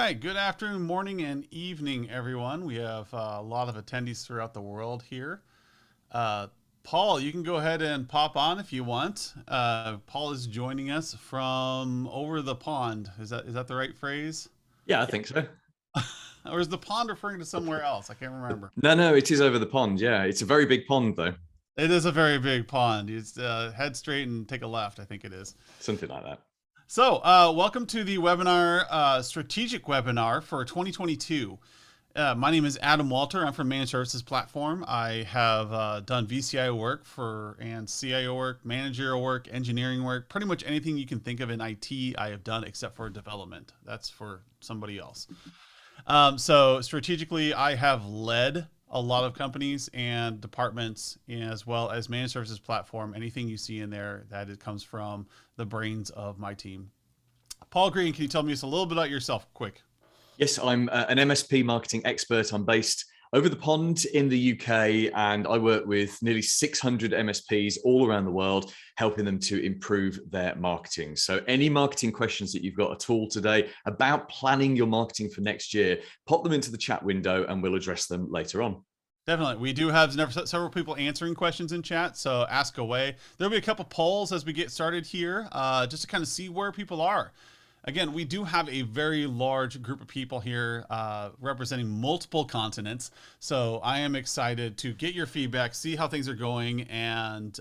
right, good afternoon, morning, and evening, everyone. We have a lot of attendees throughout the world here. Uh, Paul, you can go ahead and pop on if you want. Paul is joining us from over the pond. Is that the right phrase? Yeah, I think so. Or is the pond referring to somewhere else? I can't remember. No, it is over the pond. Yeah, it's a very big pond, though. It is a very big pond. It's head straight and take a left, I think it is. Something like that. So, welcome to the webinar, strategic webinar for 2022. My name is Adam Walter. I'm from Managed Services Platform. I have done VCIO work and CIO work, managerial work, engineering work, pretty much anything you can think of in IT I have done except for development. That's for somebody else. So strategically, I have led a lot of companies and departments as well as Managed Services Platform. Anything you see in there, that it comes from the brains of my team. Paul Green, can you tell me just a little bit about yourself quick? Yes, I'm an MSP marketing expert. I'm based over the pond in the UK, and I work with nearly 600 MSPs all around the world, helping them to improve their marketing. So any marketing questions that you've got at all today about planning your marketing for next year, pop them into the chat window and we'll address them later on. Definitely. We do have several people answering questions in chat, so ask away. There'll be a couple polls as we get started here, just to kind of see where people are. Again, we do have a very large group of people here representing multiple continents. So I am excited to get your feedback, see how things are going, and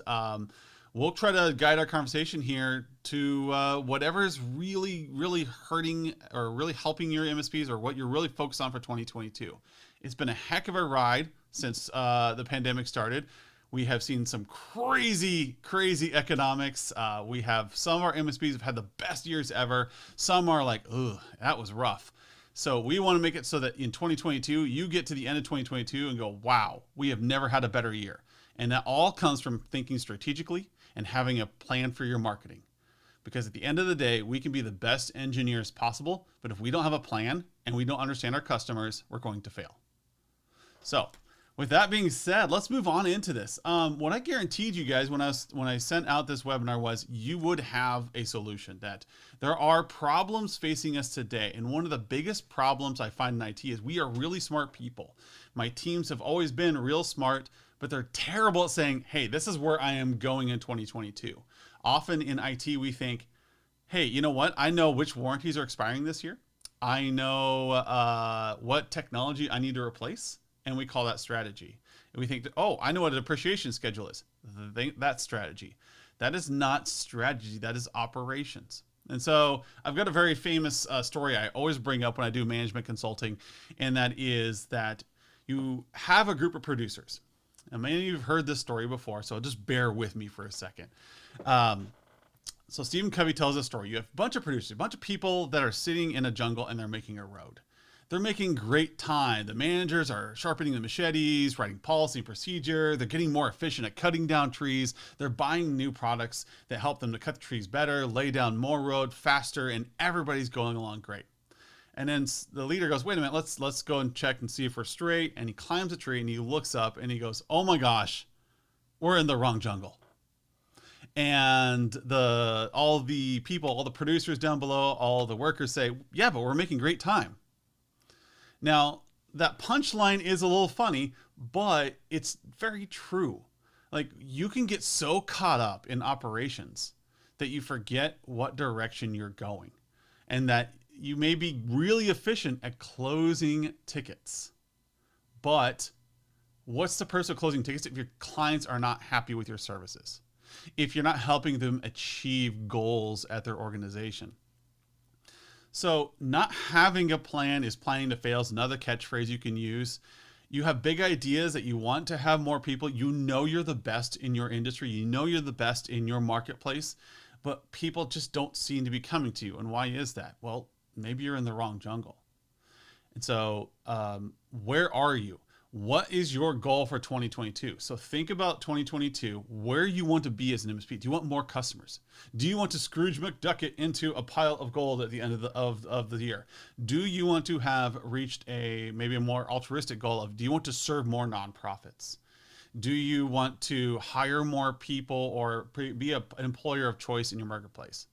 we'll try to guide our conversation here to whatever is really, really hurting or really helping your MSPs or what you're really focused on for 2022. It's been a heck of a ride since the pandemic started. We have seen some crazy, crazy economics. We have some of our MSPs have had the best years ever. Some are like, ugh, that was rough. So we want to make it so that in 2022, you get to the end of 2022 and go, wow, we have never had a better year. And that all comes from thinking strategically and having a plan for your marketing. Because at the end of the day, we can be the best engineers possible, but if we don't have a plan and we don't understand our customers, we're going to fail. So with that being said, let's move on into this. What I guaranteed you guys when I sent out this webinar was you would have a solution, that there are problems facing us today. And one of the biggest problems I find in IT is we are really smart people. My teams have always been real smart, but they're terrible at saying, hey, this is where I am going in 2022. Often in IT, we think, hey, you know what? I know which warranties are expiring this year. I know what technology I need to replace. And we call that strategy. And we think that, oh, I know what a depreciation schedule is. That's strategy. That is not strategy. That is operations. And so I've got a very famous story I always bring up when I do management consulting. And that is that you have a group of producers. And many of you have heard this story before, so just bear with me for a second. So Stephen Covey tells a story. You have a bunch of producers, a bunch of people that are sitting in a jungle and they're making a road. They're making great time. The managers are sharpening the machetes, writing policy and procedure. They're getting more efficient at cutting down trees. They're buying new products that help them to cut the trees better, lay down more road faster, and everybody's going along great. And then the leader goes, wait a minute, let's go and check and see if we're straight. And he climbs a tree and he looks up and he goes, oh my gosh, we're in the wrong jungle. And all the people, all the producers down below, all the workers say, yeah, but we're making great time. Now, that punchline is a little funny, but it's very true. Like, you can get so caught up in operations that you forget what direction you're going, and that you may be really efficient at closing tickets. But what's the purpose of closing tickets if your clients are not happy with your services? If you're not helping them achieve goals at their organization? So not having a plan is planning to fail is another catchphrase you can use. You have big ideas that you want to have more people. You know you're the best in your industry. You know you're the best in your marketplace, but people just don't seem to be coming to you. And why is that? Well, maybe you're in the wrong jungle. And so where are you? What is your goal for 2022? So think about 2022, where you want to be as an MSP. Do you want more customers? Do you want to Scrooge McDuck it into a pile of gold at the end of the year? Do you want to have reached maybe a more altruistic goal of, do you want to serve more nonprofits? Do you want to hire more people or be an employer of choice in your marketplace?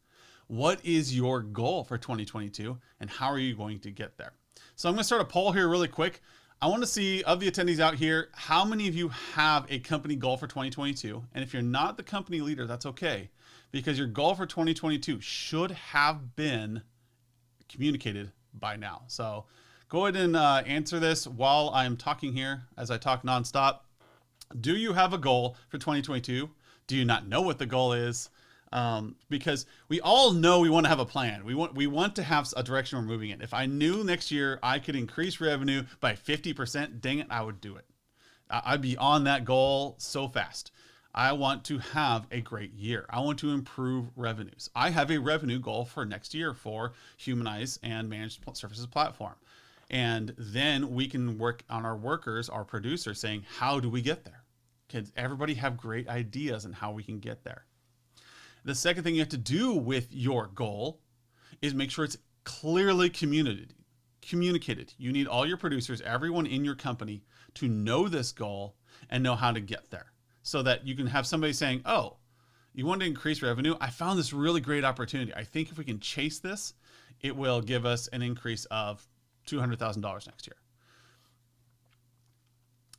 What is your goal for 2022 and how are you going to get there? So I'm going to start a poll here really quick. I want to see, of the attendees out here, how many of you have a company goal for 2022? And if you're not the company leader, that's okay, because your goal for 2022 should have been communicated by now. So go ahead and answer this while I'm talking here as I talk nonstop. Do you have a goal for 2022? Do you not know what the goal is? Because we all know we want to have a plan. We want to have a direction we're moving in. If I knew next year I could increase revenue by 50%, dang it, I would do it. I'd be on that goal so fast. I want to have a great year. I want to improve revenues. I have a revenue goal for next year for Humanize and Managed Services Platform. And then we can work on our workers, our producers, saying, how do we get there? Can everybody have great ideas on how we can get there? The second thing you have to do with your goal is make sure it's clearly communicated. You need all your producers, everyone in your company, to know this goal and know how to get there, so that you can have somebody saying, oh, you want to increase revenue? I found this really great opportunity. I think if we can chase this, it will give us an increase of $200,000 next year.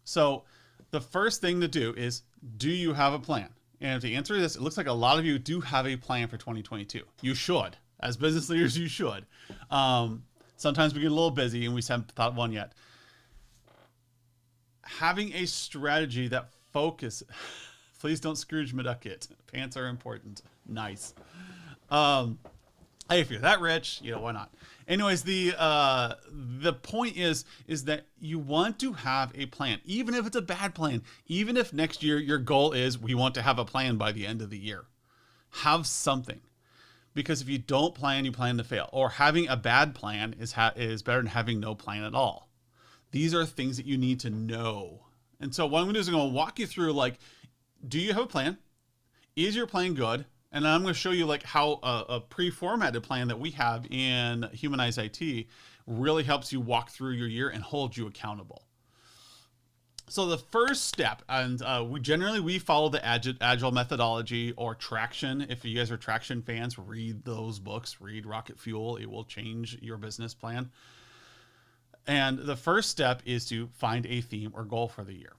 So the first thing to do is, do you have a plan? And to answer this, it looks like a lot of you do have a plan for 2022. You should. As business leaders, you should. Sometimes we get a little busy and we haven't thought of one yet. Having a strategy that focuses, please don't Scrooge McDuck it. Pants are important. Nice. Hey, if you're that rich, why not? Anyways, the point is that you want to have a plan, even if it's a bad plan. Even if next year your goal is we want to have a plan by the end of the year, have something. Because if you don't plan, you plan to fail. Or having a bad plan is better than having no plan at all. These are things that you need to know. And so what I'm going to do is I'm going to walk you through, do you have a plan? Is your plan good? And I'm going to show you how a pre-formatted plan that we have in Humanize IT really helps you walk through your year and hold you accountable. So the first step, and we follow the agile methodology, or traction. If you guys are traction fans, read those books, read Rocket Fuel. It will change your business plan. And the first step is to find a theme or goal for the year.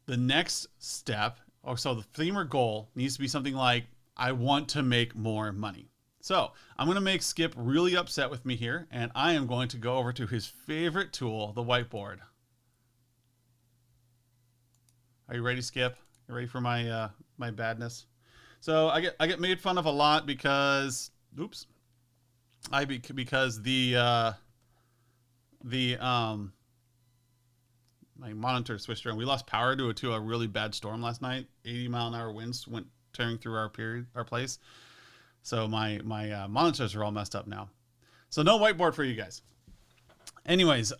The next step, so the theme or goal needs to be something like, I want to make more money. So I'm going to make Skip really upset with me here, and I am going to go over to his favorite tool, the whiteboard. Are you ready, Skip? You ready for my my badness? So I get made fun of a lot because, because my monitor switched around. We lost power due to a really bad storm last night. 80-mile-an-hour winds went tearing through our place. So my monitors are all messed up now. So no whiteboard for you guys. Anyways,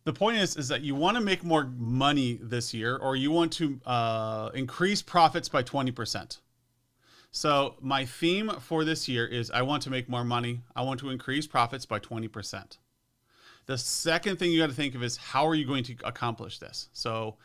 the point is that you want to make more money this year, or you want to increase profits by 20%. So my theme for this year is I want to make more money. I want to increase profits by 20%. The second thing you got to think of is, how are you going to accomplish this? So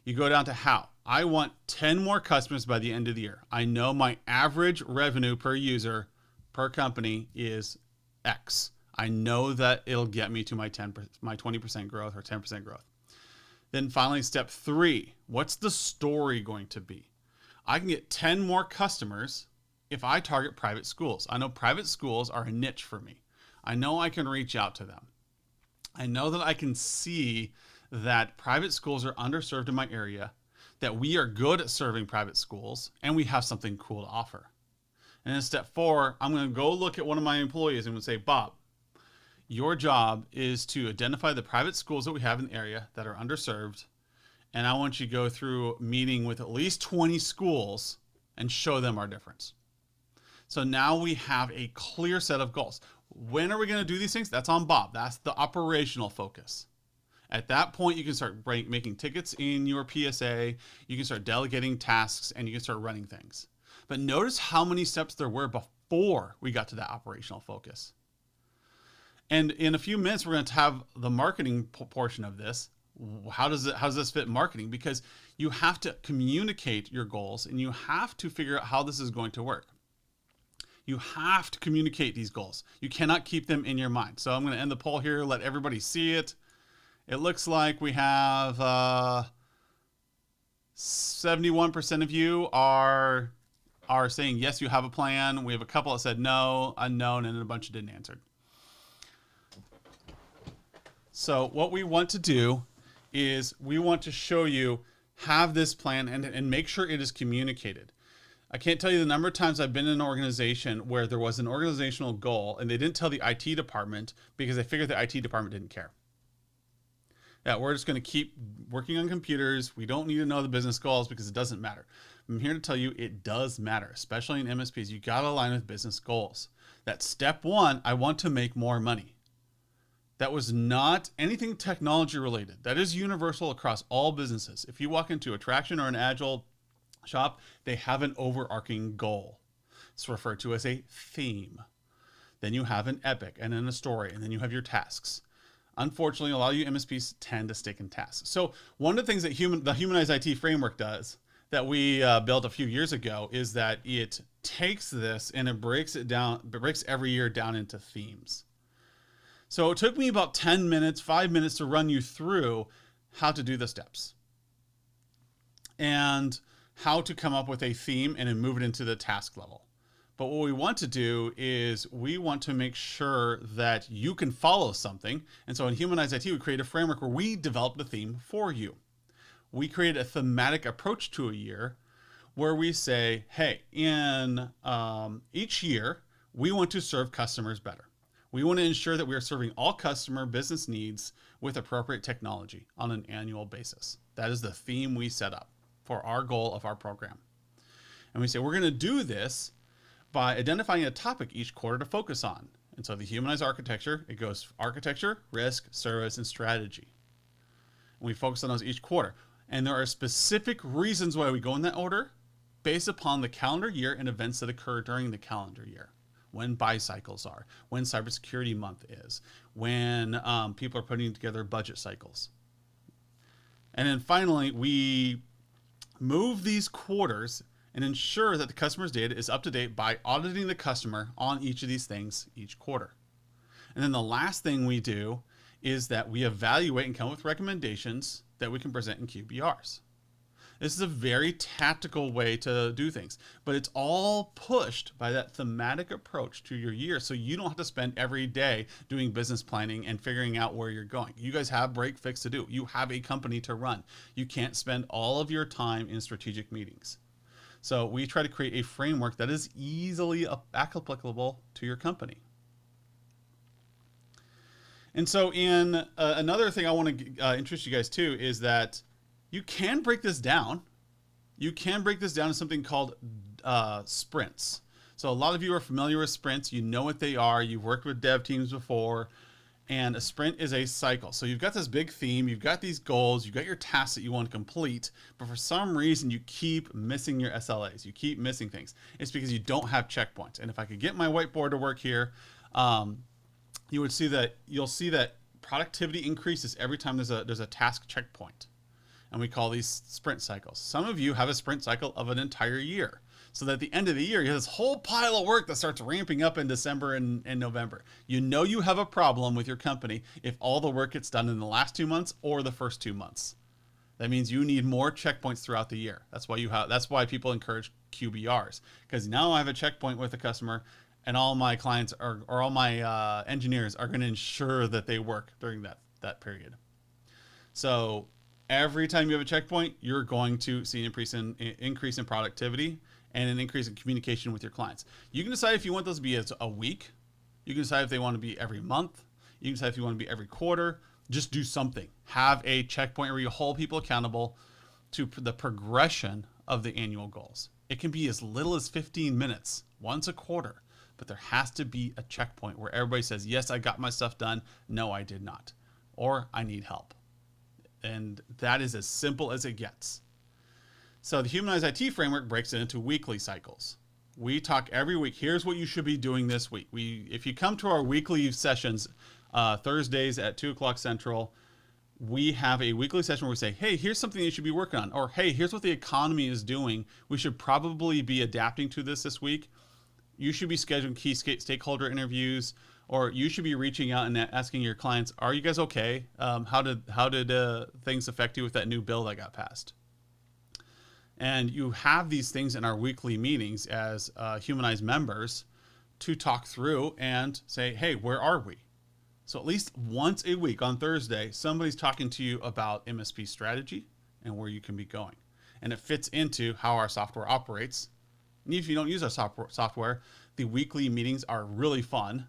you go down to how. I want 10 more customers by the end of the year. I know my average revenue per user per company is X. I know that it'll get me to my 20% growth or 10% growth. Then finally, step 3, what's the story going to be? I can get 10 more customers if I target private schools. I know private schools are a niche for me. I know I can reach out to them. I know that I can see that private schools are underserved in my area, that we are good at serving private schools, and we have something cool to offer. And then step 4, I'm going to go look at one of my employees and say, Bob, your job is to identify the private schools that we have in the area that are underserved, and I want you to go through a meeting with at least 20 schools and show them our difference. So now we have a clear set of goals. When are we going to do these things? That's on Bob. That's the operational focus. At that point, you can start making tickets in your PSA. You can start delegating tasks, and you can start running things. But notice how many steps there were before we got to that operational focus. And in a few minutes, we're going to have the marketing portion of this. How does this fit marketing? Because you have to communicate your goals, and you have to figure out how this is going to work. You have to communicate these goals. You cannot keep them in your mind. So I'm going to end the poll here, let everybody see it. It looks like we have 71% of you are saying yes, you have a plan. We have a couple that said no, unknown, and a bunch that didn't answer. So what we want to do is we want to show you, have this plan and make sure it is communicated. I can't tell you the number of times I've been in an organization where there was an organizational goal and they didn't tell the IT department because they figured the IT department didn't care. Yeah, we're just going to keep working on computers. We don't need to know the business goals because it doesn't matter. I'm here to tell you it does matter, especially in MSPs. You got to align with business goals. That's step one. I want to make more money. That was not anything technology related. That is universal across all businesses. If you walk into a Traction or an Agile shop, they have an overarching goal. It's referred to as a theme. Then you have an epic and then a story, and then you have your tasks. Unfortunately, a lot of you MSPs tend to stick in tasks. So one of the things that the Humanized IT framework does that we built a few years ago is that it takes this and it breaks it down, breaks every year down into themes. So it took me about 10 minutes, 5 minutes to run you through how to do the steps and how to come up with a theme and then move it into the task level. But what we want to do is we want to make sure that you can follow something. And so in Humanized IT, we create a framework where we develop the theme for you. We create a thematic approach to a year where we say, hey, in each year, we want to serve customers better. We want to ensure that we are serving all customer business needs with appropriate technology on an annual basis. That is the theme we set up for our goal of our program. And we say we're going to do this by identifying a topic each quarter to focus on. And so the humanized architecture, it goes architecture, risk, service, and strategy. And we focus on those each quarter. And there are specific reasons why we go in that order based upon the calendar year and events that occur during the calendar year. When buy cycles are, when cybersecurity month is, when people are putting together budget cycles. And then finally, we move these quarters and ensure that the customer's data is up to date by auditing the customer on each of these things each quarter. And then the last thing we do is that we evaluate and come up with recommendations that we can present in QBRs. This is a very tactical way to do things, but it's all pushed by that thematic approach to your year. So you don't have to spend every day doing business planning and figuring out where you're going. You guys have break fix to do. You have a company to run. You can't spend all of your time in strategic meetings. So we try to create a framework that is easily applicable to your company. And so in another thing I want to introduce you guys to is that you can break this down. You can break this down to something called sprints. So a lot of you are familiar with sprints. You know what they are. You've worked with dev teams before. And a sprint is a cycle. So you've got this big theme. You've got these goals. You've got your tasks that you want to complete. But for some reason, you keep missing your SLAs. You keep missing things. It's because you don't have checkpoints. And if I could get my whiteboard to work here, you'll see that productivity increases every time there's a task checkpoint. And we call these sprint cycles. Some of you have a sprint cycle of an entire year. So that at the end of the year, you have this whole pile of work that starts ramping up in December and November. You know you have a problem with your company if all the work gets done in the last 2 months or the first 2 months. That means you need more checkpoints throughout the year. That's why people encourage QBRs. Because now I have a checkpoint with a customer and all my clients or all my engineers are going to ensure that they work during that period. So every time you have a checkpoint, you're going to see an increase in productivity and an increase in communication with your clients. You can decide if you want those to be as a week. You can decide if they want to be every month. You can decide if you want to be every quarter. Just do something. Have a checkpoint where you hold people accountable to the progression of the annual goals. It can be as little as 15 minutes once a quarter, but there has to be a checkpoint where everybody says, yes, I got my stuff done. No, I did not. Or I need help. And that is as simple as it gets. So the Humanized IT framework breaks it into weekly cycles. We talk every week. Here's what you should be doing this week. If you come to our weekly sessions, Thursdays at 2 o'clock Central, we have a weekly session where we say, hey, here's something you should be working on. Or, hey, here's what the economy is doing. We should probably be adapting to this week. You should be scheduling key stakeholder interviews, or you should be reaching out and asking your clients, "Are you guys okay? How did things affect you with that new bill that got passed?" And you have these things in our weekly meetings as humanized members to talk through and say, "Hey, where are we?" So at least once a week on Thursday, somebody's talking to you about MSP strategy and where you can be going. And it fits into how our software operates. And if you don't use our software, the weekly meetings are really fun.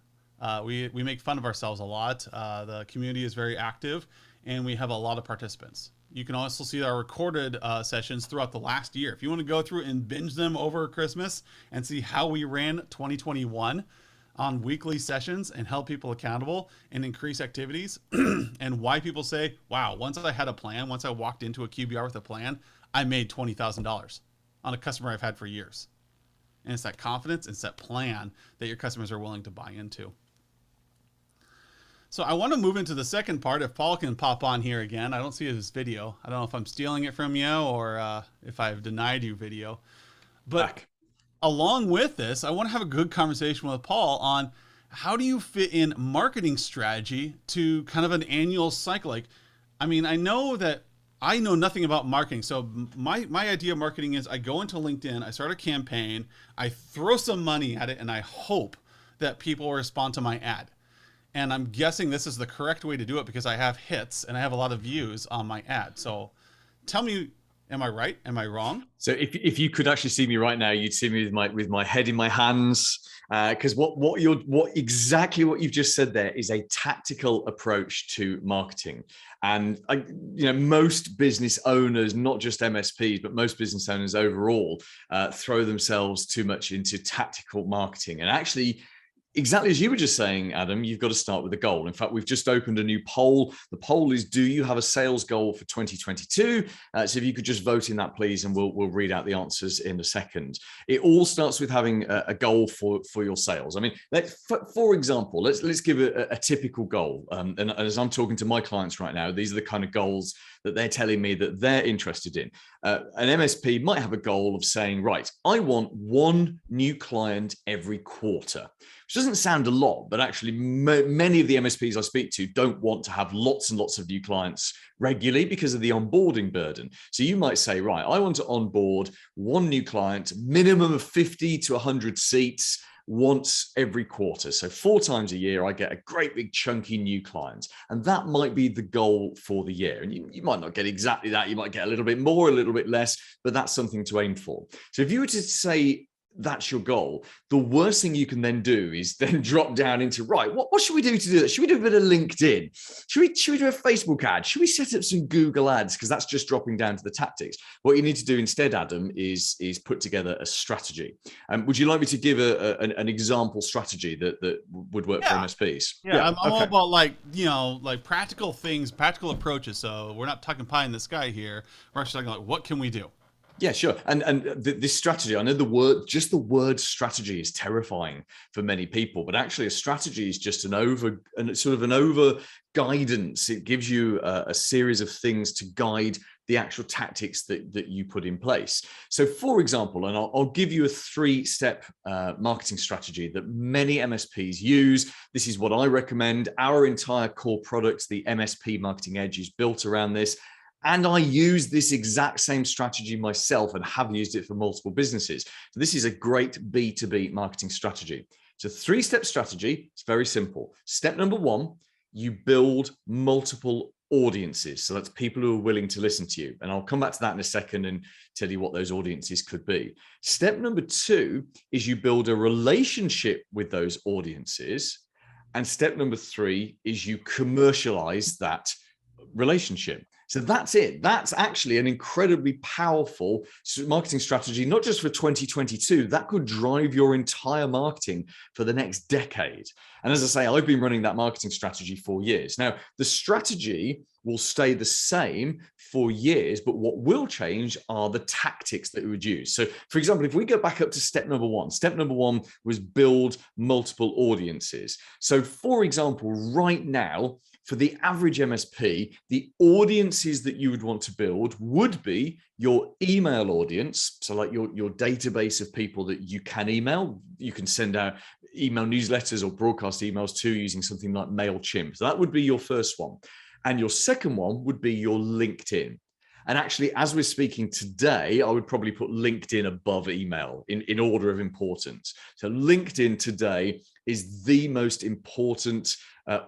We make fun of ourselves a lot. The community is very active, and we have a lot of participants. You can also see our recorded sessions throughout the last year. If you want to go through and binge them over Christmas and see how we ran 2021 on weekly sessions and held people accountable and increase activities and why people say, wow, once I had a plan, once I walked into a QBR with a plan, I made $20,000 on a customer I've had for years. And it's that confidence, it's that plan that your customers are willing to buy into. So I want to move into the second part. If Paul can pop on here again. I don't see his video. I don't know if I'm stealing it from you or if I've denied you video. But along with this, I want to have a good conversation with Paul on how do you fit in marketing strategy to kind of an annual cycle? Like, I mean, I know that I know nothing about marketing. So my idea of marketing is I go into LinkedIn, I start a campaign, I throw some money at it, and I hope that people will respond to my ad. And I'm guessing this is the correct way to do it because I have hits and I have a lot of views on my ad. So tell me, am I right? Am I wrong? So if you could actually see me right now, you'd see me with my head in my hands, because what exactly what you've just said there is a tactical approach to marketing. And most business owners, not just MSPs, but most business owners overall, throw themselves too much into tactical marketing. And actually, exactly as you were just saying, Adam, you've got to start with a goal. In fact, we've just opened a new poll. The poll is, do you have a sales goal for 2022? So if you could just vote in that, please, and we'll read out the answers in a second. It all starts with having a goal for your sales. I mean, for example, let's give a typical goal. And as I'm talking to my clients right now, these are the kind of goals that they're telling me that they're interested in. An MSP might have a goal of saying, right, I want one new client every quarter. Which doesn't sound a lot, but actually many of the MSPs I speak to don't want to have lots and lots of new clients regularly because of the onboarding burden. So you might say, right, I want to onboard one new client, minimum of 50 to 100 seats once every quarter. So 4 times a year, I get a great big chunky new client. And that might be the goal for the year. And you might not get exactly that. You might get a little bit more, a little bit less, but that's something to aim for. So if you were to say, that's your goal, the worst thing you can then do is then drop down into, right, what should we do to do that? Should we do a bit of LinkedIn? Should we do a Facebook ad? Should we set up some Google ads? Because that's just dropping down to the tactics. What you need to do instead, Adam, is put together a strategy. Would you like me to give an example strategy that would work for MSPs? Yeah, I'm all about like practical things, practical approaches. So we're not talking pie in the sky here. We're actually talking like, what can we do? Yeah, sure. And this strategy, I know the word strategy is terrifying for many people, but actually a strategy is just an over guidance. It gives you a series of things to guide the actual tactics that you put in place. So for example, and I'll give you a 3-step marketing strategy that many MSPs use. This is what I recommend. Our entire core product, the MSP Marketing Edge, is built around this. And I use this exact same strategy myself and have used it for multiple businesses. So this is a great B2B marketing strategy. It's a 3-step strategy. It's very simple. Step number 1, you build multiple audiences. So that's people who are willing to listen to you. And I'll come back to that in a second and tell you what those audiences could be. Step number 2 is you build a relationship with those audiences. And step number 3 is you commercialize that relationship. So that's it. That's actually an incredibly powerful marketing strategy, not just for 2022. That could drive your entire marketing for the next decade. And as I say, I've been running that marketing strategy for years. Now, the strategy will stay the same for years, but what will change are the tactics that we would use. So for example, if we go back up to step number 1 was build multiple audiences. So for example, right now, for the average MSP, the audiences that you would want to build would be your email audience. So like your database of people that you can email. You can send out email newsletters or broadcast emails to using something like MailChimp. So that would be your first one. And your second one would be your LinkedIn. And actually, as we're speaking today, I would probably put LinkedIn above email in order of importance. So LinkedIn today is the most important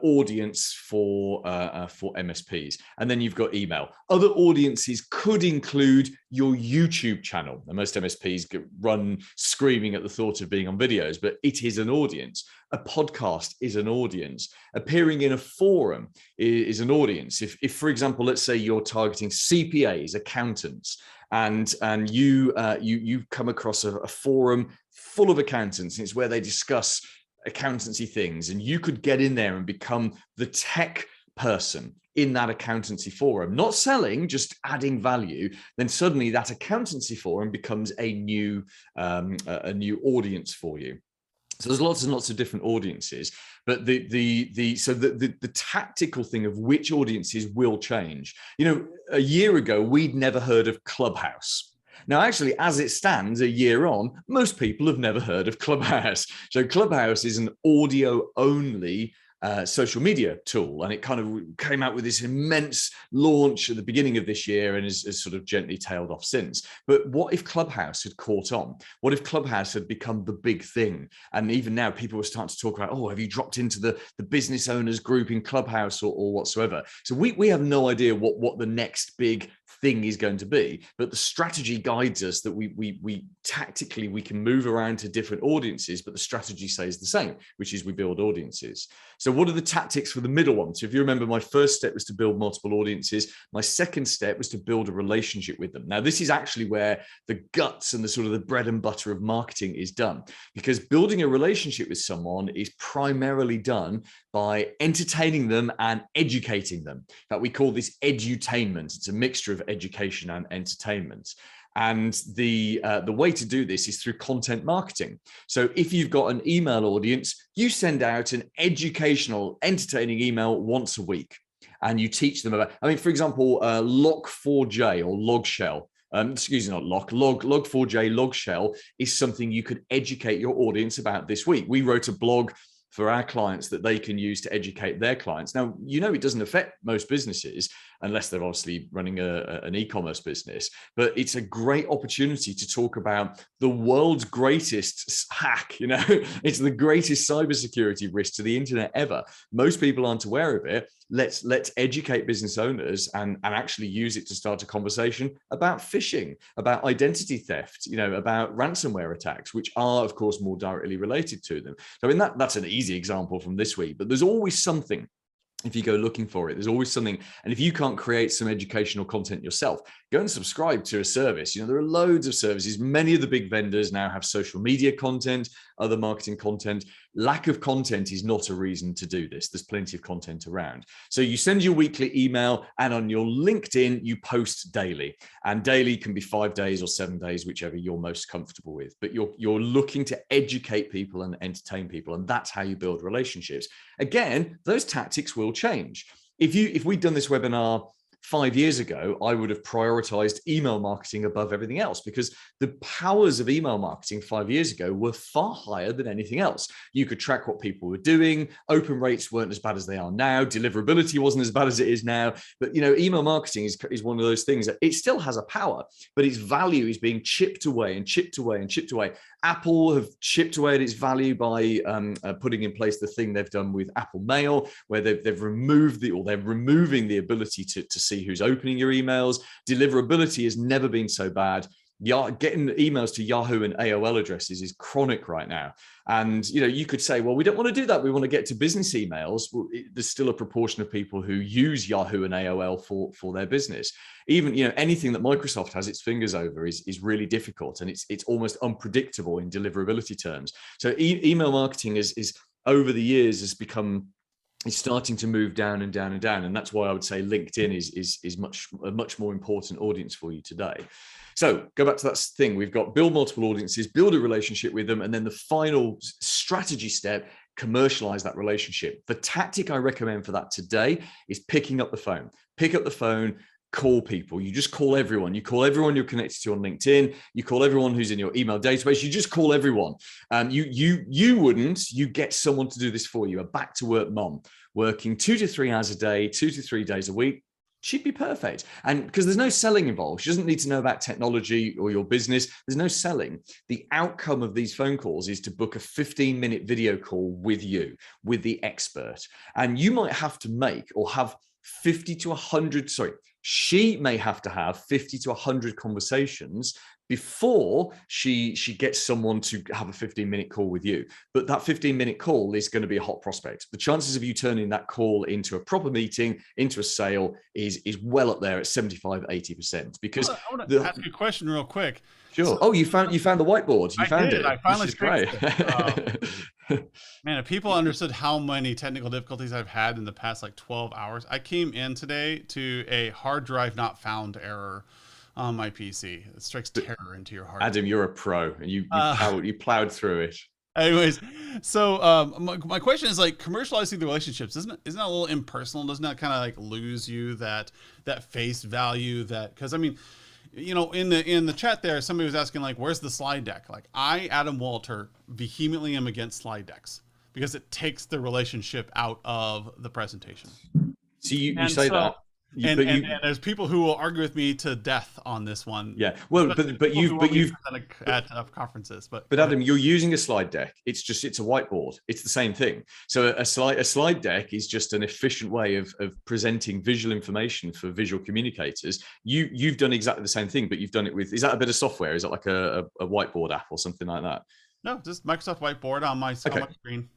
audience for MSPs. And then you've got email. Other audiences could include your YouTube channel. And most MSPs run screaming at the thought of being on videos, but it is an audience. A podcast is an audience. Appearing in a forum is an audience. If for example, let's say you're targeting CPAs, accountants, and you come across a forum full of accountants, and it's where they discuss accountancy things, and you could get in there and become the tech person in that accountancy forum, not selling, just adding value, then suddenly that accountancy forum becomes a new audience for you. So there's lots and lots of different audiences, but the tactical thing of which audiences will change. You know, a year ago, we'd never heard of Clubhouse. Now, actually, as it stands a year on, most people have never heard of Clubhouse. So Clubhouse is an audio-only social media tool, and it kind of came out with this immense launch at the beginning of this year and has sort of gently tailed off since. But what if Clubhouse had caught on? What if Clubhouse had become the big thing? And even now people were starting to talk about, oh, have you dropped into the business owners group in Clubhouse or whatsoever? So we have no idea what the next big thing is going to be, but the strategy guides us that we tactically we can move around to different audiences, but the strategy stays the same, which is we build audiences. So what are the tactics for the middle one? So if you remember, my first step was to build multiple audiences. My second step was to build a relationship with them. Now, this is actually where the guts and the sort of the bread and butter of marketing is done, because building a relationship with someone is primarily done by entertaining them and educating them. In fact, we call this edutainment. It's a mixture of education and entertainment. And the way to do this is through content marketing. So if you've got an email audience, you send out an educational, entertaining email once a week, and you teach them about, I mean, for example, Log4j or Logshell. Excuse me, not Log4j, Logshell is something you could educate your audience about this week. We wrote a blog for our clients that they can use to educate their clients. Now, you know, it doesn't affect most businesses unless they're obviously running an e-commerce business, but it's a great opportunity to talk about the world's greatest hack. You know, it's the greatest cybersecurity risk to the internet ever. Most people aren't aware of it. Let's educate business owners and actually use it to start a conversation about phishing, about identity theft, you know, about ransomware attacks, which are, of course, more directly related to them. So I mean, that's an easy example from this week, but there's always something. If you go looking for it, there's always something. And if you can't create some educational content yourself, go and subscribe to a service. You know, there are loads of services. Many of the big vendors now have social media content, other marketing content. Lack of content is not a reason to do this. There's plenty of content around. So you send your weekly email, and on your LinkedIn, you post daily. And daily can be 5 days or 7 days, whichever you're most comfortable with. But you're looking to educate people and entertain people. And that's how you build relationships. Again, those tactics will change. If we'd done this webinar 5 years ago, I would have prioritized email marketing above everything else, because the powers of email marketing 5 years ago were far higher than anything else. You could track what people were doing. Open rates weren't as bad as they are now. Deliverability wasn't as bad as it is now. But, you know, email marketing is one of those things that it still has a power, but its value is being chipped away and chipped away and chipped away. Apple have chipped away at its value by putting in place the thing they've done with Apple Mail, where they've removed they're removing the ability to see who's opening your emails. Deliverability has never been so bad. Getting emails to Yahoo and AOL addresses is chronic right now. And, you know, you could say, well, we don't want to do that. We want to get to business emails. Well, there's still a proportion of people who use Yahoo and AOL for their business. Even, you know, anything that Microsoft has its fingers over is really difficult, and it's almost unpredictable in deliverability terms. So email marketing is over the years has become, is starting to move down and down and down. And that's why I would say LinkedIn is a much more important audience for you today. So go back to that thing. We've got build multiple audiences, build a relationship with them. And then the final strategy step commercialize that relationship. The tactic I recommend for that today is picking up the phone. Pick up the phone, call people. You just call everyone. You call everyone you're connected to on LinkedIn. You call everyone who's in your email database. You just call everyone. You get someone to do this for you. A back to work mom working 2 to 3 hours a day, 2 to 3 days a week. She'd be perfect. And because there's no selling involved, she doesn't need to know about technology or your business. There's no selling. The outcome of these phone calls is to book a 15-minute video call with you, with the expert. And you might have to make or have 50 to 100, she may have to have 50 to 100 conversations before she gets someone to have a 15-minute call with you. But that 15-minute call is going to be a hot prospect. The chances of you turning that call into a proper meeting, into a sale is well up there at 75, 80%. Because I want to ask you a question real quick. Sure. So, you found the whiteboard. You found it. I finally This is great. Man, if people understood how many technical difficulties I've had in the past like 12 hours, I came in today to a hard drive not found error on my PC. It strikes terror into your heart. Adam, you're a pro, and you plowed through it. Anyways, so my question is, like, commercializing the relationships, isn't that a little impersonal? Doesn't that kind of like lose you that face value? That, because I mean, you know, in the chat there, somebody was asking like, where's the slide deck? Like, I, Adam Walter, vehemently am against slide decks because it takes the relationship out of the presentation. So you say that. And there's people who will argue with me to death on this one. Yeah, well, but you've at conferences, but Adam, you're using a slide deck. It's a whiteboard. It's the same thing. So a slide deck is just an efficient way of presenting visual information for visual communicators. You've done exactly the same thing, but you've done it with, is that a bit of software? Is it like a whiteboard app or something like that? No, just Microsoft Whiteboard on my screen.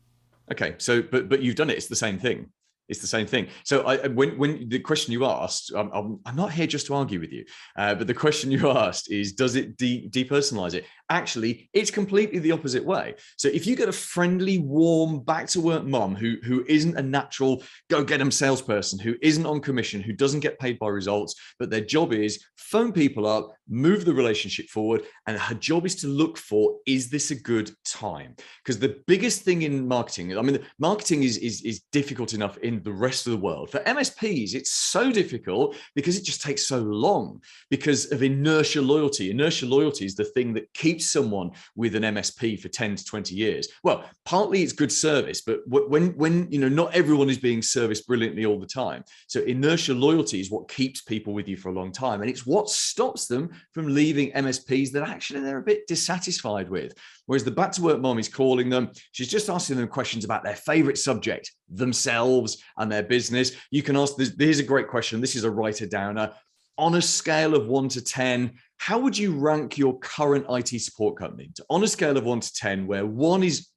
Okay, so but you've done it. It's the same thing. It's the same thing. So when the question you asked, I'm not here just to argue with you, but the question you asked is, does it depersonalize it? Actually, it's completely the opposite way. So if you get a friendly, warm, back to work mom who isn't a natural go get 'em salesperson, who isn't on commission, who doesn't get paid by results, but their job is phone people up, move the relationship forward, and her job is to look for, is this a good time? Because the biggest thing in marketing, I mean, marketing is difficult enough in the rest of the world. For MSPs, it's so difficult because it just takes so long because of inertia loyalty. Inertia loyalty is the thing that keeps someone with an MSP for 10 to 20 years. Well, partly it's good service, but when you know, not everyone is being serviced brilliantly all the time. So inertia loyalty is what keeps people with you for a long time. And it's what stops them from leaving MSPs that actually they're a bit dissatisfied with. Whereas the back to work mom is calling them, she's just asking them questions about their favorite subject, themselves and their business. You can ask this. Here's a great question. This is a writer downer. On a scale of 1 to 10, how would you rank your current IT support company? So on a scale of 1 to 10, where 1 is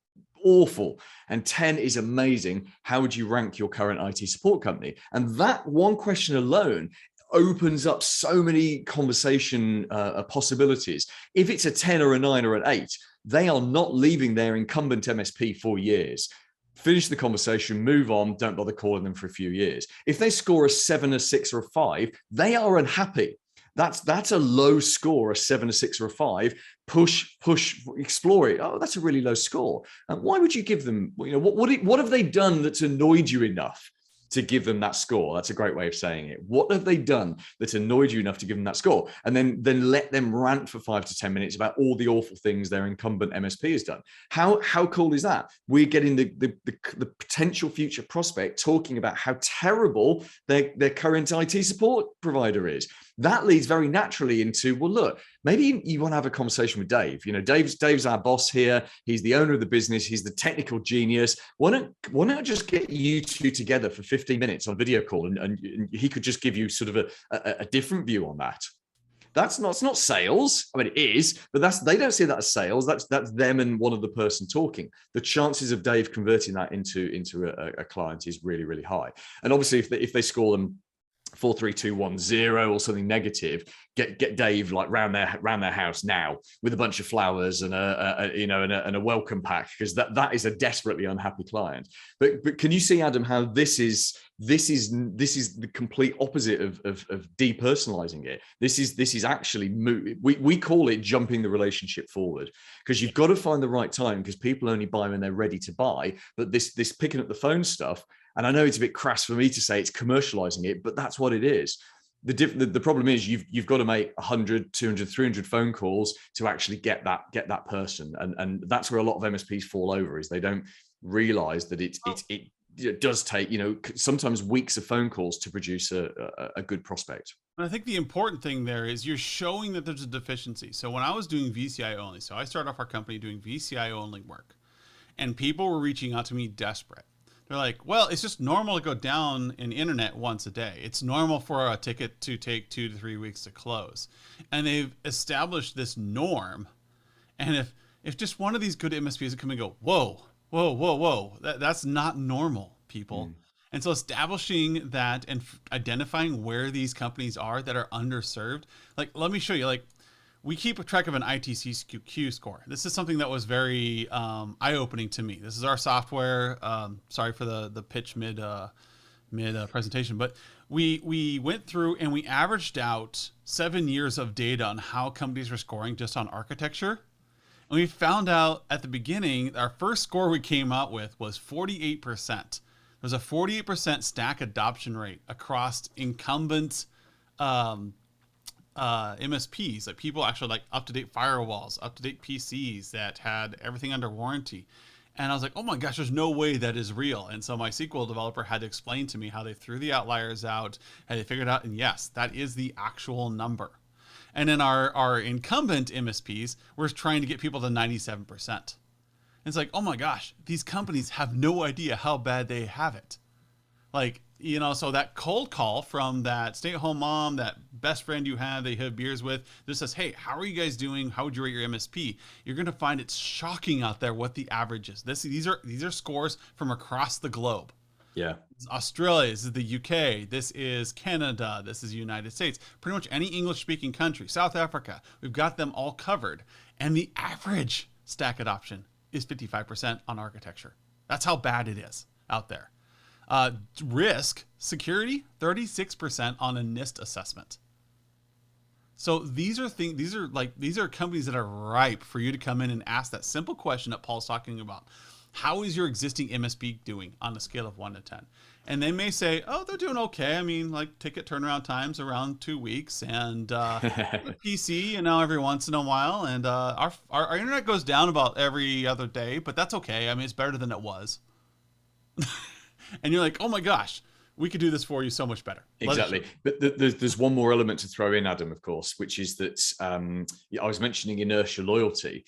awful and 10 is amazing, how would you rank your current IT support company? And that one question alone opens up so many conversation possibilities. If it's a 10 or a 9 or an 8, they are not leaving their incumbent MSP for years. Finish the conversation, move on, don't bother calling them for a few years. If they score a 7, a 6, or a 5, they are unhappy. That's a low score, a 7, a 6, or a 5. Push, explore it. Oh, that's a really low score. And why would you give them, you know, what have they done that's annoyed you enough to give them that score? That's a great way of saying it. What have they done that's annoyed you enough to give them that score? And then let them rant for 5 to 10 minutes about all the awful things their incumbent MSP has done. How cool is that? We're getting the potential future prospect talking about how terrible their current IT support provider is. That leads very naturally into, well, look, maybe you want to have a conversation with Dave. You know, Dave's our boss here. He's the owner of the business. He's the technical genius. Why don't I just get you two together for 15 minutes on a video call, and he could just give you sort of a different view on that. It's not sales. I mean, it is, but they don't see that as sales. That's them and one other person talking. The chances of Dave converting that into a client is really, really high. And obviously, if they score them 4, 3, 2, 1, 0 or something negative, get Dave like round their house now with a bunch of flowers and a welcome pack, because that is a desperately unhappy client. But can you see, Adam, how this is the complete opposite of depersonalizing it? This is actually, we call it jumping the relationship forward, because you've got to find the right time, because people only buy when they're ready to buy. But this picking up the phone stuff, and I know it's a bit crass for me to say it's commercializing it, but that's what it is. The problem is you've got to make 100, 200, 300 phone calls to actually get that person, and that's where a lot of MSPs fall over, is they don't realize that it does take, sometimes weeks of phone calls to produce a good prospect. And I think the important thing there is you're showing that there's a deficiency. So when I was doing VCI only, so I started off our company doing VCI only work, and people were reaching out to me desperate. They're like, well, it's just normal to go down in internet once a day. It's normal for a ticket to take 2 to 3 weeks to close. And they've established this norm. And if just one of these good MSPs would come and go, whoa, that's not normal, people. And so establishing that and identifying where these companies are that are underserved. Like, let me show you, like, we keep a track of an ITCQ score. This is something that was very eye-opening to me. This is our software. Sorry for the pitch mid presentation, but we went through and we averaged out 7 years of data on how companies were scoring just on architecture. And we found out at the beginning, our first score we came out with was 48%. There's a 48% stack adoption rate across incumbent MSPs, like people actually like up-to-date firewalls, up-to-date PCs that had everything under warranty. And I was like, oh my gosh, there's no way that is real. And so my SQL developer had to explain to me how they threw the outliers out, how they figured out, and yes, that is the actual number. And then our incumbent MSPs, we're trying to get people to 97%. And it's like, oh my gosh, these companies have no idea how bad they have it. Like, so that cold call from that stay-at-home mom, that best friend you have that you have beers with, that says, hey, how are you guys doing? How would you rate your MSP? You're going to find it's shocking out there what the average is. These are scores from across the globe. Yeah. This is Australia, this is the UK, this is Canada, this is the United States, pretty much any English-speaking country, South Africa. We've got them all covered. And the average stack adoption is 55% on architecture. That's how bad it is out there. Risk security, 36% on a NIST assessment. So these are companies that are ripe for you to come in and ask that simple question that Paul's talking about. How is your existing MSP doing on a scale of 1 to 10? And they may say, oh, they're doing okay. I mean, like ticket turnaround times around 2 weeks, and PC, every once in a while. And our internet goes down about every other day, but that's okay. I mean, it's better than it was. And you're like, oh my gosh, we could do this for you so much better. Exactly. But there's one more element to throw in, Adam, of course, which is that I was mentioning inertia loyalty,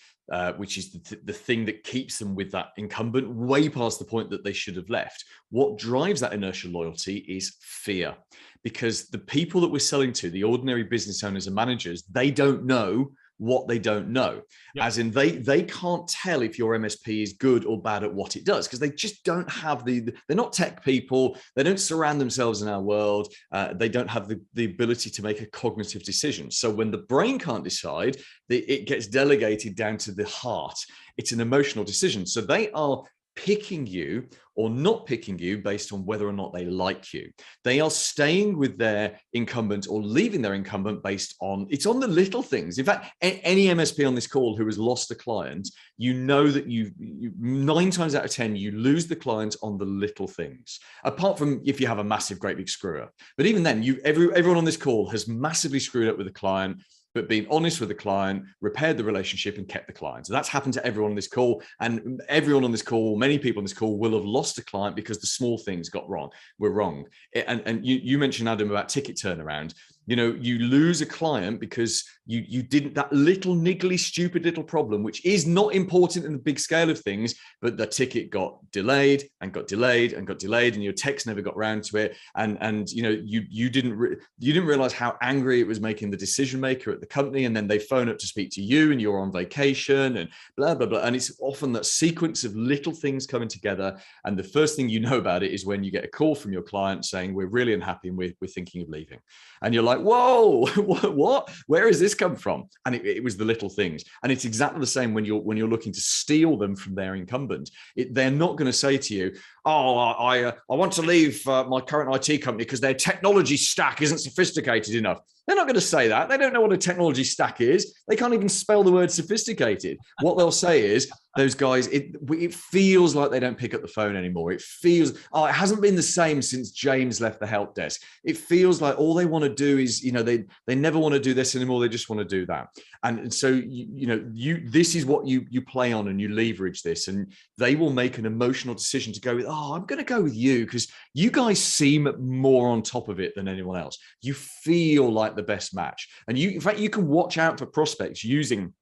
which is the thing that keeps them with that incumbent way past the point that they should have left. What drives that inertia loyalty is fear, because the people that we're selling to, the ordinary business owners and managers, they don't know what they don't know. Yep. As in they can't tell if your MSP is good or bad at what it does, because they just don't have they're not tech people. They don't surround themselves in our world. They don't have the ability to make a cognitive decision. So when the brain can't decide, it gets delegated down to the heart. It's an emotional decision. So they are picking you or not picking you based on whether or not they like you. They are staying with their incumbent or leaving their incumbent based on, it's on the little things. In fact, any MSP on this call who has lost a client, you know that you 9 times out of 10, you lose the client on the little things, apart from if you have a massive, great big screw up. But even then, everyone on this call has massively screwed up with a client, but being honest with the client, repaired the relationship and kept the client. So that's happened to everyone on this call, and everyone on this call, many people on this call will have lost a client because the small things were wrong. And you mentioned, Adam, about ticket turnaround. You lose a client because you didn't, that little niggly, stupid little problem, which is not important in the big scale of things, but the ticket got delayed and got delayed and got delayed, and your text never got round to it. And you didn't realize how angry it was making the decision maker at the company. And then they phone up to speak to you and you're on vacation and blah, blah, blah. And it's often that sequence of little things coming together. And the first thing you know about it is when you get a call from your client saying, we're really unhappy and we're thinking of leaving. And you're like, like, whoa, what? Where has this come from? And it was the little things. And it's exactly the same when you're looking to steal them from their incumbent. They're not going to say to you, oh, I want to leave my current IT company because their technology stack isn't sophisticated enough. They're not going to say that. They don't know what a technology stack is. They can't even spell the word sophisticated. What they'll say is, those guys, it feels like they don't pick up the phone anymore. It feels, it hasn't been the same since James left the help desk. It feels like all they want to do is, they never want to do this anymore. They just want to do that. And so, this is what you play on, and you leverage this, and they will make an emotional decision to go with, I'm going to go with you because you guys seem more on top of it than anyone else. You feel like the best match. And in fact, you can watch out for prospects using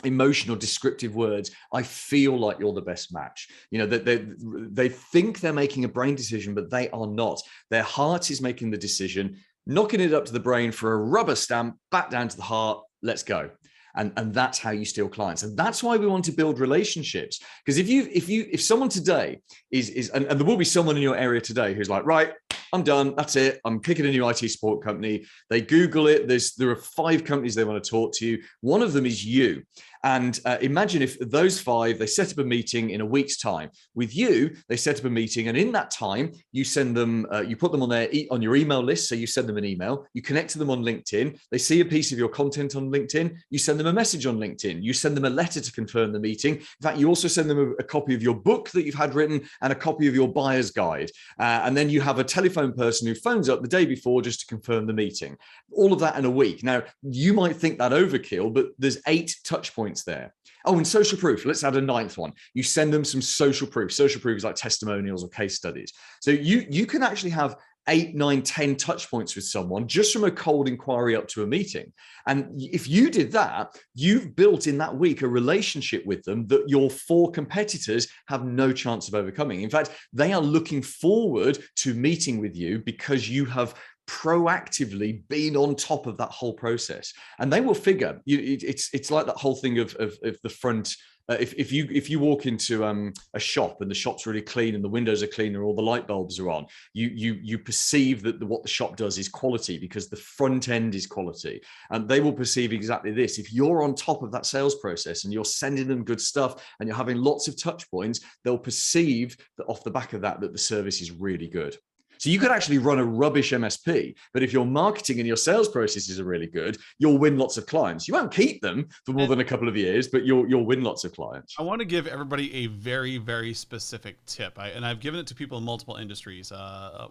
emotional descriptive words. I feel like you're the best match. They think they're making a brain decision, but they are not. Their heart is making the decision, knocking it up to the brain for a rubber stamp, back down to the heart. Let's go. And that's how you steal clients. And that's why we want to build relationships. Because if someone today is and there will be someone in your area today who's like, right, I'm done. That's it. I'm picking a new IT support company. They Google it. There are 5 companies they want to talk to. One of them is you. And imagine if those 5, they set up a meeting in a week's time. With you, they set up a meeting, and in that time, you send them, you put them on your email list. So you send them an email. You connect to them on LinkedIn. They see a piece of your content on LinkedIn. You send them a message on LinkedIn. You send them a letter to confirm the meeting. In fact, you also send them a copy of your book that you've had written and a copy of your buyer's guide. And then you have a telephone person who phones up the day before just to confirm the meeting. All of that in a week. Now, you might think that overkill, but there's 8 touch points there. Oh, and social proof. Let's add a 9th one. You send them some social proof. Social proof is like testimonials or case studies. So you can actually have 8, 9, 10 touch points with someone just from a cold inquiry up to a meeting. And if you did that, you've built in that week a relationship with them that your 4 competitors have no chance of overcoming. In fact, they are looking forward to meeting with you because you have proactively been on top of that whole process. And they will figure, it's like that whole thing of the front. If you walk into a shop and the shop's really clean and the windows are clean and all the light bulbs are on, you perceive that what the shop does is quality because the front end is quality. And they will perceive exactly this. If you're on top of that sales process and you're sending them good stuff and you're having lots of touch points, they'll perceive that off the back of that the service is really good. So you could actually run a rubbish MSP, but if your marketing and your sales processes are really good, you'll win lots of clients. You won't keep them for more than a couple of years, but you'll win lots of clients. I want to give everybody a very, very specific tip. And I've given it to people in multiple industries,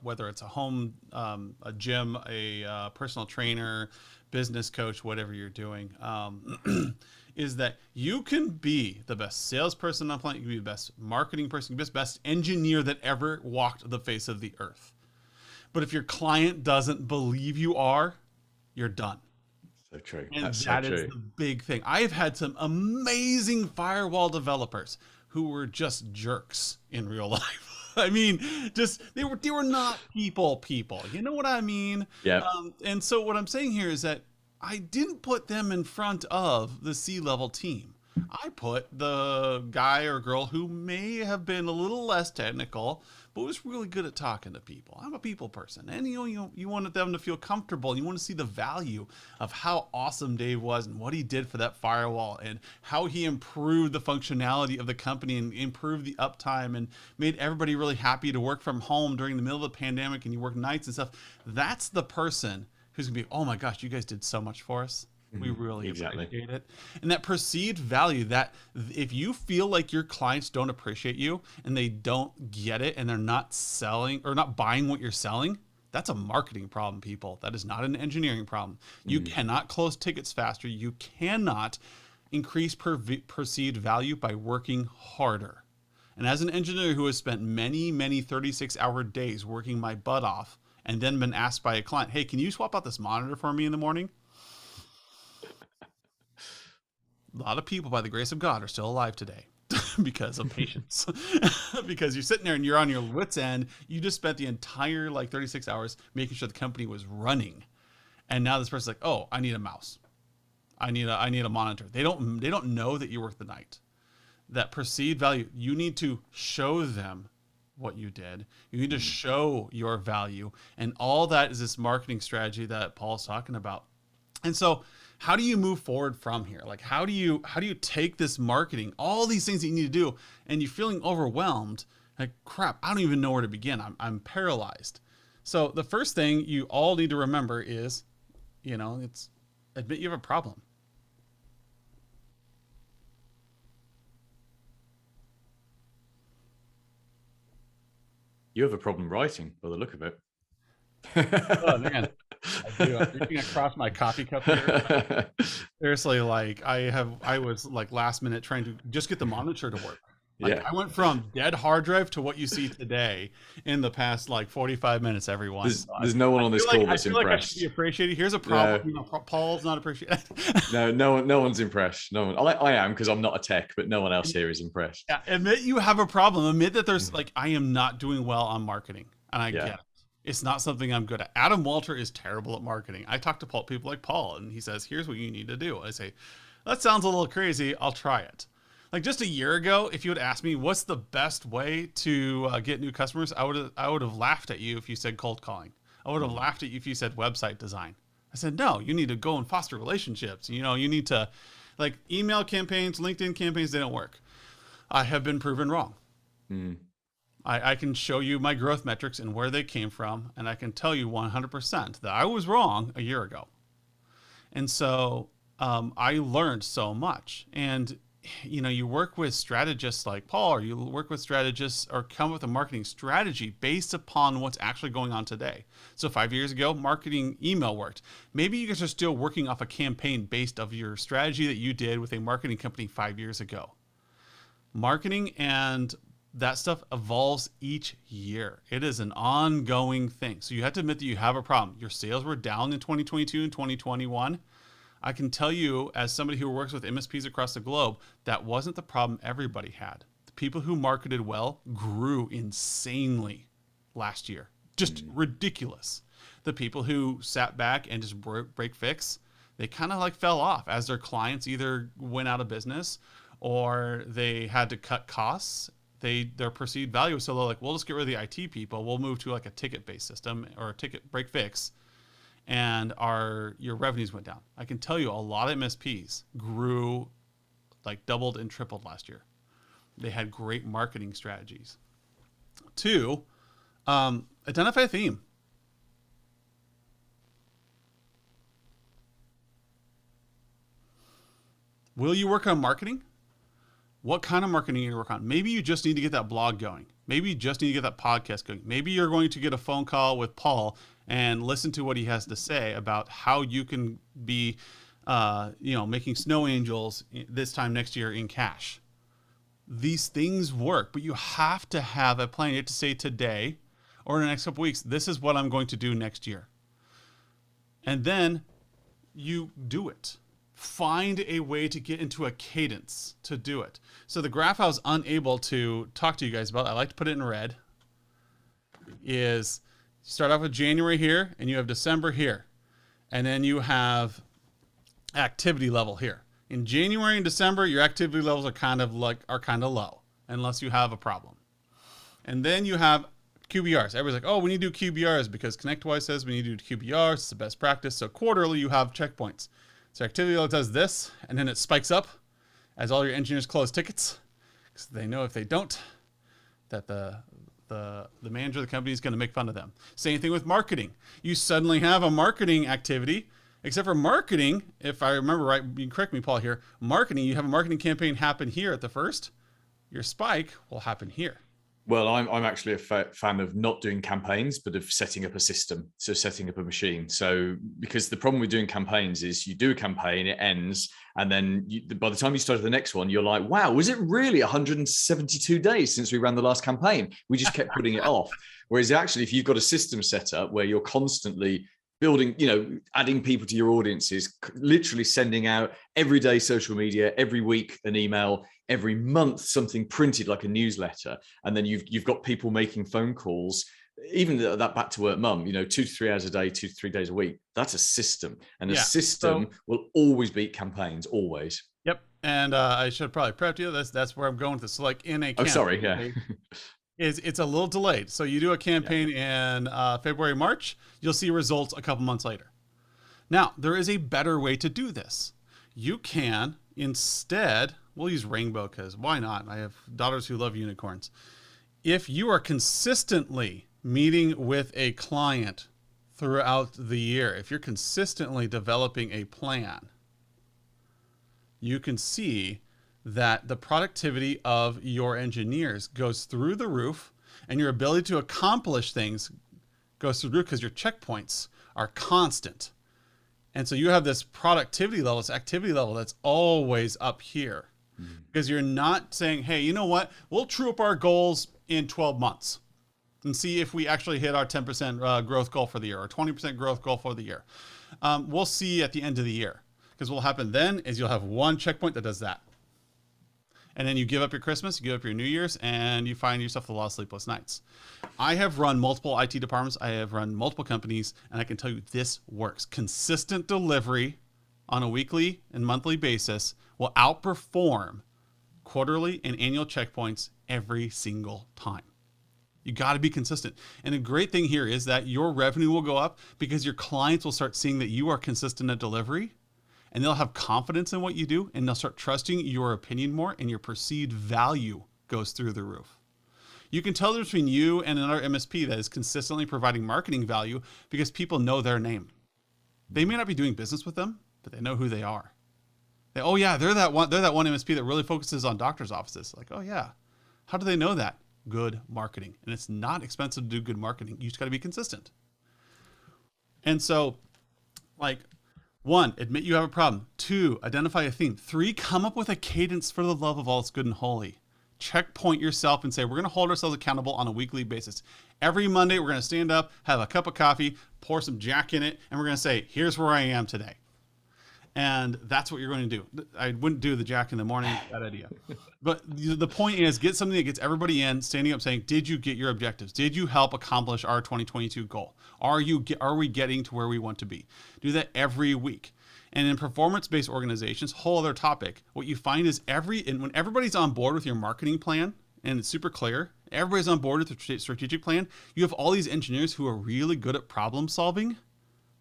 whether it's a home, a gym, a personal trainer, business coach, whatever you're doing, is that you can be the best salesperson on the planet. You can be the best marketing person, you can be the best engineer that ever walked the face of the earth. But if your client doesn't believe you are, you're done. So true. And That's that so is true. the big thing. I've had some amazing firewall developers who were just jerks in real life. I mean, just they were not people. You know what I mean? Yeah. And so what I'm saying here is that I didn't put them in front of the C-level team. I put the guy or girl who may have been a little less technical, but was really good at talking to people. I'm a people person, and you wanted them to feel comfortable. You want to see the value of how awesome Dave was and what he did for that firewall and how he improved the functionality of the company and improved the uptime and made everybody really happy to work from home during the middle of the pandemic and you work nights and stuff. That's the person who's gonna be, oh my gosh, you guys did so much for us. We really appreciate it. And that perceived value, that if you feel like your clients don't appreciate you and they don't get it and they're not selling or not buying what you're selling, that's a marketing problem, people. That is not an engineering problem. You cannot close tickets faster. You cannot increase perceived value by working harder. And as an engineer who has spent many, many 36-hour days working my butt off and then been asked by a client, hey, can you swap out this monitor for me in the morning? A lot of people, by the grace of God, are still alive today because of patience. Because you're sitting there and you're on your wits' end. You just spent the entire 36 hours making sure the company was running, and now this person's like, "Oh, I need a mouse. I need a monitor." They don't know that you work the night. That perceived value, you need to show them what you did. You need to show your value. And all that is this marketing strategy that Paul's talking about. And so how do you move forward from here? Like, how do you take this marketing, all these things that you need to do, and you're feeling overwhelmed? Like, crap, I don't even know where to begin. I'm paralyzed. So the first thing you all need to remember is, it's admit you have a problem. You have a problem writing, by the look of it. Oh man, I do. I'm reaching across my coffee cup here. Seriously, like I was like last minute trying to just get the monitor to work. Like, Yeah. I went from dead hard drive to what you see today in the past like 45 minutes, everyone. There's no one on this call that's I feel like I should impressed. be appreciated. Here's a problem. No. Paul's not appreciated. No one's impressed. No one. I am, because I'm not a tech, but no one else here is impressed. Yeah, admit you have a problem. Admit that there's like, I am not doing well on marketing, and I get it. It's not something I'm good at. Adam Walter is terrible at marketing. I talk to people like Paul, and he says, here's what you need to do. I say, that sounds a little crazy. I'll try it. Like just a year ago, if you had asked me what's the best way to get new customers, I would have laughed at you if you said cold calling. I would have laughed at you if you said website design. I said, no, you need to go and foster relationships. You need to, like, email campaigns, LinkedIn campaigns, they don't work. I have been proven wrong. I can show you my growth metrics and where they came from, and I can tell you 100% that I was wrong a year ago. And so I learned so much. And you work with strategists like Paul, or you work with strategists, or come with a marketing strategy based upon what's actually going on today. So 5 years ago, marketing email worked. Maybe you guys are still working off a campaign based of your strategy that you did with a marketing company 5 years ago. Marketing and that stuff evolves each year. It is an ongoing thing. So you have to admit that you have a problem. Your sales were down in 2022 and 2021. I can tell you, as somebody who works with MSPs across the globe, that wasn't the problem everybody had. The people who marketed well grew insanely last year. Just ridiculous. The people who sat back and just break fix, they kind of like fell off as their clients either went out of business or they had to cut costs. Their perceived value was so low, like, we'll just get rid of the IT people. We'll move to like a ticket-based system or a ticket break fix. And your revenues went down. I can tell you a lot of MSPs grew, like doubled and tripled last year. They had great marketing strategies. 2, identify a theme. Will you work on marketing? What kind of marketing are you going to work on? Maybe you just need to get that blog going. Maybe you just need to get that podcast going. Maybe you're going to get a phone call with Paul and listen to what he has to say about how you can be, making snow angels this time next year in cash. These things work, but you have to have a plan. You have to say today or in the next couple weeks, this is what I'm going to do next year. And then you do it. Find a way to get into a cadence to do it. So the graph I was unable to talk to you guys about, I like to put it in red, is you start off with January here, and you have December here. And then you have activity level here. In January and December, your activity levels are kind of low, unless you have a problem. And then you have QBRs. Everybody's like, oh, we need to do QBRs because ConnectWise says we need to do QBRs. It's the best practice. So quarterly, you have checkpoints. So activity level does this, and then it spikes up as all your engineers close tickets, because they know if they don't, that the manager of the company is going to make fun of them. Same thing with marketing. You suddenly have a marketing activity, except for marketing, if I remember right, you can correct me, Paul, here, marketing, you have a marketing campaign happen here at the first, your spike will happen here. Well, I'm actually a fan of not doing campaigns, but of setting up a system. So setting up a machine. So because the problem with doing campaigns is you do a campaign, it ends. And then by the time you start the next one, you're like, wow, was it really 172 days since we ran the last campaign? We just kept putting it off. Whereas actually, if you've got a system set up where you're constantly building, adding people to your audiences, literally sending out everyday social media, every week an email, every month something printed like a newsletter, and then you've got people making phone calls, even that back to work mum, 2 to 3 hours a day, 2 to 3 days a week. That's a system, and a system will always beat campaigns, always. Yep, and I should probably prep you. That's where I'm going with this. So like in a campaign, sorry, yeah. is it's a little delayed. So you do a Yeah. campaign in February, March, you'll see results a couple months later. Now, there is a better way to do this. You can instead, we'll use rainbow because why not? I have daughters who love unicorns. If you are consistently meeting with a client throughout the year, if you're consistently developing a plan, you can see that the productivity of your engineers goes through the roof and your ability to accomplish things goes through the roof because your checkpoints are constant. And so you have this productivity level, this activity level that's always up here because you're not saying, hey, you know what? We'll true up our goals in 12 months and see if we actually hit our 10% growth goal for the year or 20% growth goal for the year. We'll see at the end of the year because what will happen then is you'll have one checkpoint that does that. And then you give up your Christmas, you give up your New Year's, and you find yourself with a lot of sleepless nights. I have run multiple IT departments. I have run multiple companies, and I can tell you this works. Consistent delivery on a weekly and monthly basis will outperform quarterly and annual checkpoints every single time. You got to be consistent. And a great thing here is that your revenue will go up because your clients will start seeing that you are consistent at delivery. And they'll have confidence in what you do, and they'll start trusting your opinion more, and your perceived value goes through the roof. You can tell the difference between you and another MSP that is consistently providing marketing value because people know their name. They may not be doing business with them, but they know who they are. Oh yeah, they're that one MSP that really focuses on doctors' offices. Like, oh yeah. How do they know that? Good marketing. And it's not expensive to do good marketing. You just got to be consistent. And so, like, 1, admit you have a problem. 2, identify a theme. 3, come up with a cadence for the love of all that's good and holy. Checkpoint yourself and say, we're going to hold ourselves accountable on a weekly basis. Every Monday, we're going to stand up, have a cup of coffee, pour some Jack in it, and we're going to say, here's where I am today. And that's what you're going to do. I wouldn't do the Jack in the morning, bad idea. But the point is, get something that gets everybody in, standing up saying, did you get your objectives? Did you help accomplish our 2022 goal? Are we getting to where we want to be? Do that every week. And in performance-based organizations, whole other topic, what you find is when everybody's on board with your marketing plan, and it's super clear, everybody's on board with the strategic plan, you have all these engineers who are really good at problem solving.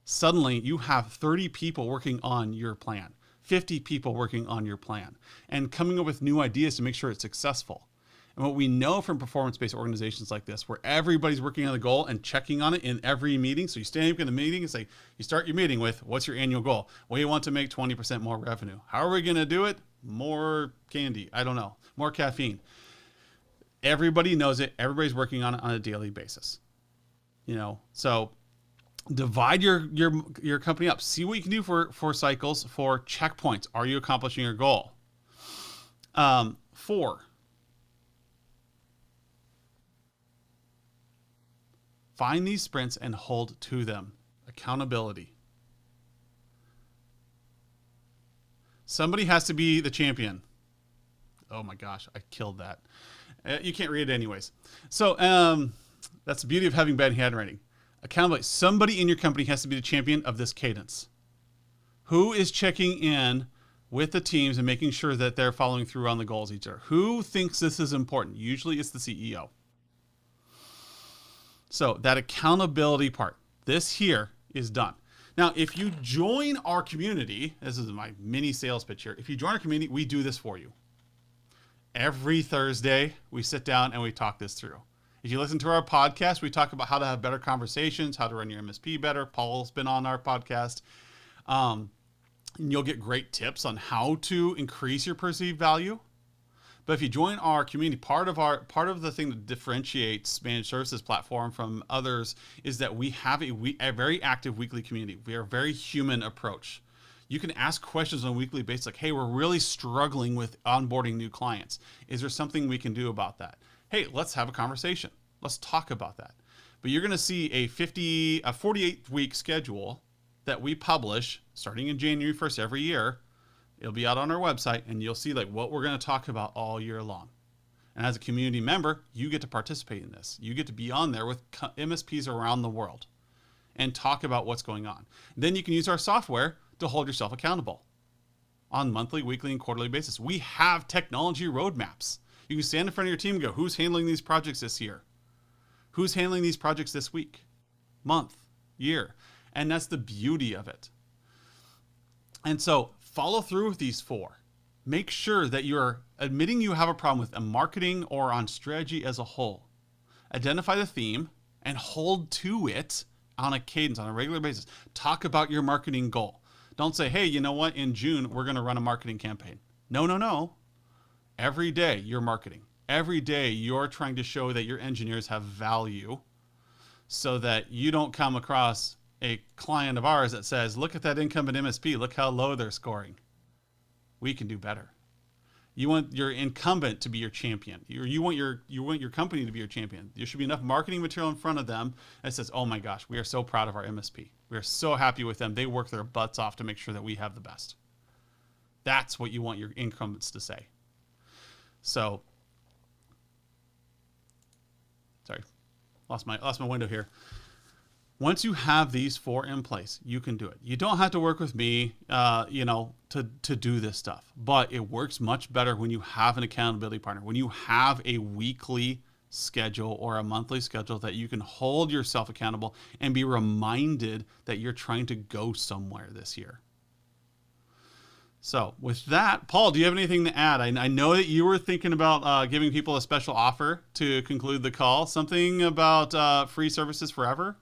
Suddenly you have 30 people working on your plan, 50 people working on your plan, and coming up with new ideas to make sure it's successful. And what we know from performance-based organizations like this, where everybody's working on the goal and checking on it in every meeting. So you stand up in the meeting and say, you start your meeting with, what's your annual goal? We want to make 20% more revenue. How are we going to do it? More candy. I don't know. More caffeine. Everybody knows it. Everybody's working on it on a daily basis. So divide your company up. See what you can do for cycles, for checkpoints. Are you accomplishing your goal? 4, find these sprints and hold to them. Accountability. Somebody has to be the champion. Oh my gosh, I killed that. You can't read it anyways. So that's the beauty of having bad handwriting. Accountability. Somebody in your company has to be the champion of this cadence. Who is checking in with the teams and making sure that they're following through on the goals each other? Who thinks this is important? Usually it's the CEO. So that accountability part, this here is done. Now, if you join our community, this is my mini sales pitch here. If you join our community, we do this for you. Every Thursday, we sit down and we talk this through. If you listen to our podcast, we talk about how to have better conversations, how to run your MSP better. Paul's been on our podcast. And you'll get great tips on how to increase your perceived value. But if you join our community, part of the thing that differentiates managed services platform from others is that we have a very active weekly community. We are a very human approach. You can ask questions on a weekly basis like, hey, we're really struggling with onboarding new clients. Is there something we can do about that? Hey, let's have a conversation. Let's talk about that. But you're going to see a 48-week schedule that we publish starting in January 1st every year. It'll be out on our website, and you'll see like what we're going to talk about all year long. And as a community member, you get to participate in this. You get to be on there with MSPs around the world and talk about what's going on. Then you can use our software to hold yourself accountable on monthly, weekly, and quarterly basis. We have technology roadmaps. You can stand in front of your team and go, who's handling these projects this year? Who's handling these projects this week, month, year? And that's the beauty of it. And so follow through with these 4. Make sure that you're admitting you have a problem with a marketing or on strategy as a whole. Identify the theme and hold to it on a cadence, on a regular basis. Talk about your marketing goal. Don't say, hey, you know what? In June, we're going to run a marketing campaign. No. Every day you're marketing. Every day you're trying to show that your engineers have value so that you don't come across a client of ours that says, look at that incumbent MSP. Look how low they're scoring. We can do better. You want your incumbent to be your champion. You want your company to be your champion. There should be enough marketing material in front of them that says, oh my gosh, we are so proud of our MSP. We are so happy with them. They work their butts off to make sure that we have the best. That's what you want your incumbents to say. So, sorry, lost my window here. Once you have these 4 in place, you can do it. You don't have to work with me, to do this stuff, but it works much better when you have an accountability partner, when you have a weekly schedule or a monthly schedule that you can hold yourself accountable and be reminded that you're trying to go somewhere this year. So with that, Paul, do you have anything to add? I know that you were thinking about giving people a special offer to conclude the call, something about free services forever.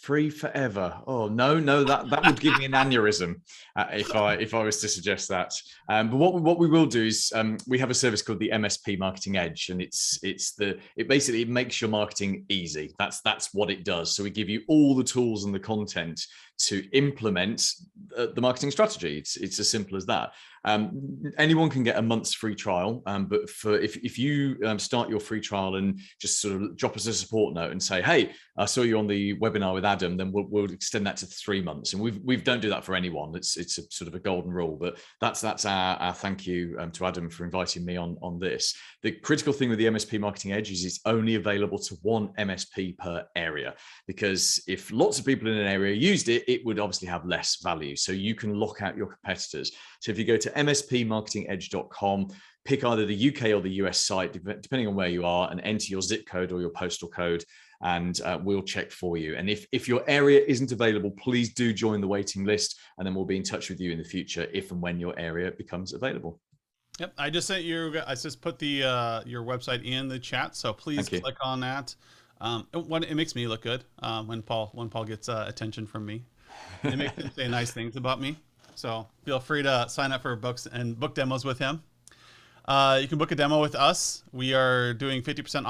Free forever. Oh no, that would give me an aneurysm if I was to suggest that. But what we will do is we have a service called the MSP Marketing Edge, and it basically makes your marketing easy. That's what it does. So we give you all the tools and the content to implement the marketing strategy. It's as simple as that. Anyone can get a month's free trial, but if you start your free trial and just sort of drop us a support note and say, hey, I saw you on the webinar with Adam, then we'll extend that to 3 months. And we don't do that for anyone. It's a sort of a golden rule, but that's our thank you to Adam for inviting me on this. The critical thing with the MSP Marketing Edge is it's only available to 1 MSP per area, because if lots of people in an area used it, it would obviously have less value. So you can lock out your competitors. So if you go to mspmarketingedge.com, pick either the UK or the US site, depending on where you are, and enter your zip code or your postal code, and we'll check for you. And if your area isn't available, please do join the waiting list, and then we'll be in touch with you in the future if and when your area becomes available. Yep, I just sent you. I just put the your website in the chat, so please click on that. It makes me look good when Paul gets attention from me. It makes him say nice things about me. So feel free to sign up for books and book demos with him. You can book a demo with us. We are doing 50%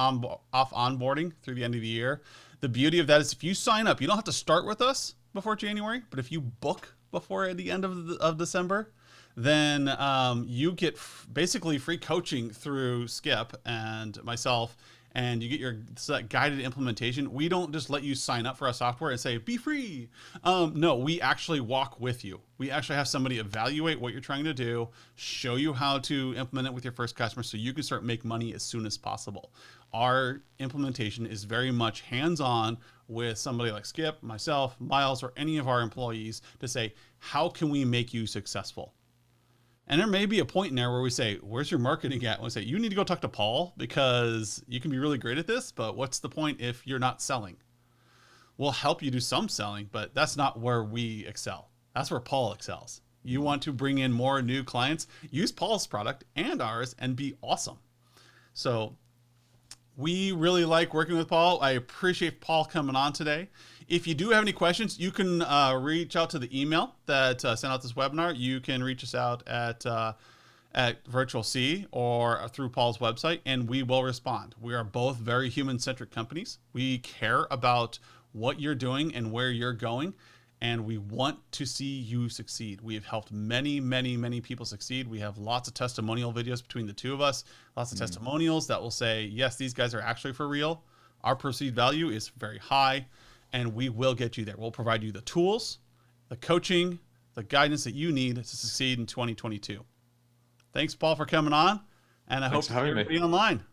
off onboarding through the end of the year. The beauty of that is if you sign up, you don't have to start with us before January, but if you book before the end of December, then you get basically free coaching through Skip and myself, and you get your guided implementation. We don't just let you sign up for our software and say, be free. No, we actually walk with you. We actually have somebody evaluate what you're trying to do, show you how to implement it with your first customer so you can start make money as soon as possible. Our implementation is very much hands-on with somebody like Skip, myself, Miles, or any of our employees to say, how can we make you successful? And there may be a point in there where we say, where's your marketing at? And we say, you need to go talk to Paul because you can be really great at this, but what's the point if you're not selling? We'll help you do some selling, but that's not where we excel. That's where Paul excels. You want to bring in more new clients, use Paul's product and ours and be awesome. So we really like working with Paul. I appreciate Paul coming on today. If you do have any questions, you can reach out to the email that sent out this webinar. You can reach us out at Virtual C or through Paul's website, and we will respond. We are both very human-centric companies. We care about what you're doing and where you're going, and we want to see you succeed. We have helped many, many, many people succeed. We have lots of testimonial videos between the two of us, lots of testimonials that will say, yes, these guys are actually for real. Our perceived value is very high. And we will get you there. We'll provide you the tools, the coaching, the guidance that you need to succeed in 2022. Thanks, Paul, for coming on. And I hope to be online.